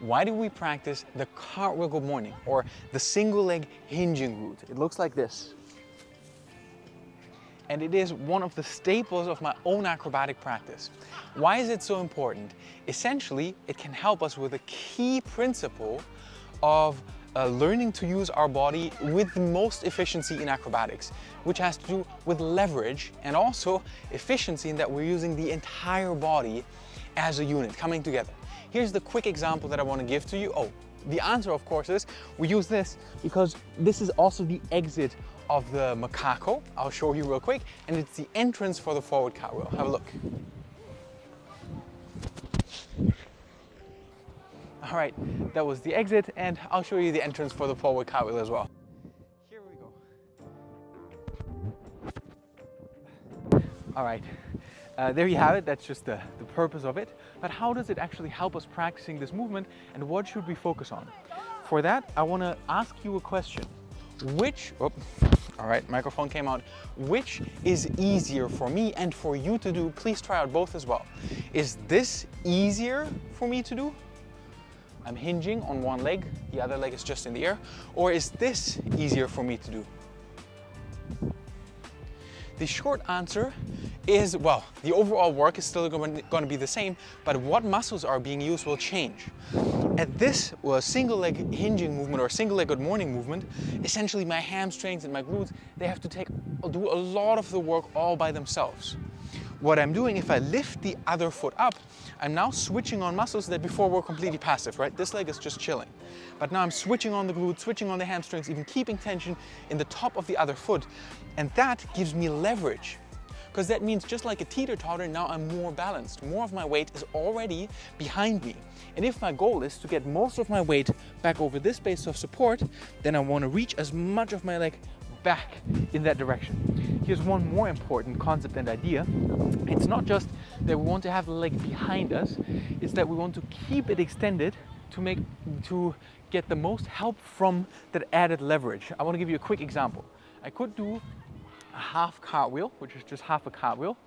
Why do we practice the cartwheel good morning or the single leg hinging root? It looks like this. And it is one of the staples of my own acrobatic practice. Why is it so important? Essentially, it can help us with a key principle of learning to use our body with the most efficiency in acrobatics, which has to do with leverage and also efficiency in that we're using the entire body as a unit coming together. Here's the quick example that I want to give to you. Oh, the answer of course is we use this because this is also the exit of the macaco. I'll show you real quick, and it's the entrance for the forward cartwheel. Have a look. All right, that was the exit, and I'll show you the entrance for the forward cartwheel as well. Here we go. All right, there you have it. That's just the purpose of it. But how does it actually help us practicing this movement, and what should we focus on? For that, I want to ask you a question. All right, microphone came out. Which is easier for me and for you to do? Please try out both as well. Is this easier for me to do? I'm hinging on one leg, the other leg is just in the air. Or is this easier for me to do? The short answer is, well, the overall work is still going to be the same, but what muscles are being used will change. At this single leg hinging movement or single leg good morning movement, essentially my hamstrings and my glutes, they have to do a lot of the work all by themselves. What I'm doing, if I lift the other foot up, I'm now switching on muscles that before were completely passive, right? This leg is just chilling. But now I'm switching on the glutes, switching on the hamstrings, even keeping tension in the top of the other foot. And that gives me leverage. Because that means just like a teeter-totter, now I'm more balanced. More of my weight is already behind me. And if my goal is to get most of my weight back over this base of support, then I want to reach as much of my leg back in that direction. Here's one more important concept and idea. It's not just that we want to have the leg behind us, it's that we want to keep it extended to get the most help from that added leverage. I want to give you a quick example. I could do a half cartwheel, which is just half a cartwheel,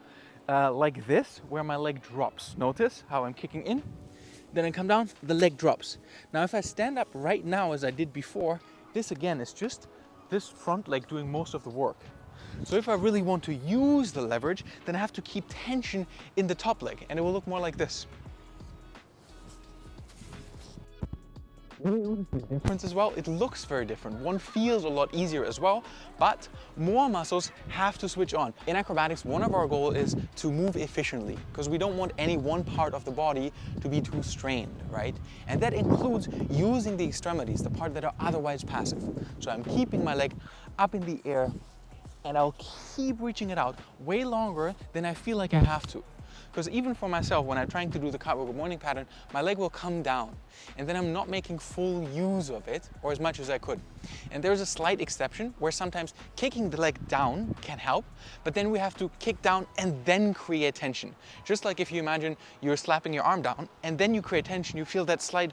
like this, where my leg drops. Notice how I'm kicking in, then I come down, the leg drops. Now if I stand up right now as I did before, this again is just this front leg doing most of the work. So if I really want to use the leverage, then I have to keep tension in the top leg, and it will look more like this. The difference as well, it looks very different. One feels a lot easier as well, but more muscles have to switch on. In acrobatics, one of our goals is to move efficiently, because we don't want any one part of the body to be too strained, right? And that includes using the extremities, the part that are otherwise passive. So I'm keeping my leg up in the air, and I'll keep reaching it out way longer than I feel like I have to. Because even for myself, when I'm trying to do the cartwheel good morning pattern, my leg will come down, and then I'm not making full use of it, or as much as I could. And there's a slight exception where sometimes kicking the leg down can help, but then we have to kick down and then create tension. Just like if you imagine you're slapping your arm down and then you create tension, you feel that slight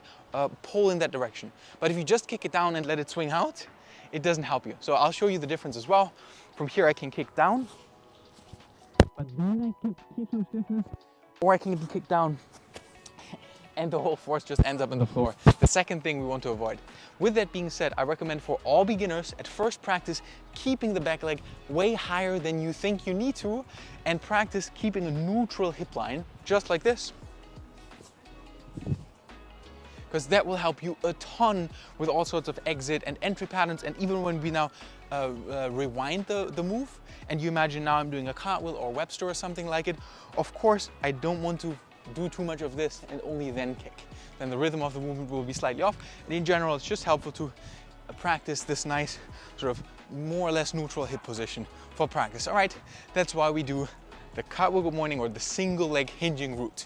pull in that direction. But if you just kick it down and let it swing out, it doesn't help you. So I'll show you the difference as well. From here I can kick down, but then I can keep some stiffness, or I can even kick down and the whole force just ends up on the floor. The second thing we want to avoid. With that being said, I recommend for all beginners at first practice keeping the back leg way higher than you think you need to, and practice keeping a neutral hip line, just like this. Because that will help you a ton with all sorts of exit and entry patterns. And even when we now rewind the move, and you imagine now I'm doing a cartwheel or Webster or something like it, of course I don't want to do too much of this and only then kick. Then the rhythm of the movement will be slightly off. And in general, it's just helpful to practice this nice sort of more or less neutral hip position for practice. All right, that's why we do the cartwheel good morning or the single leg hinging root.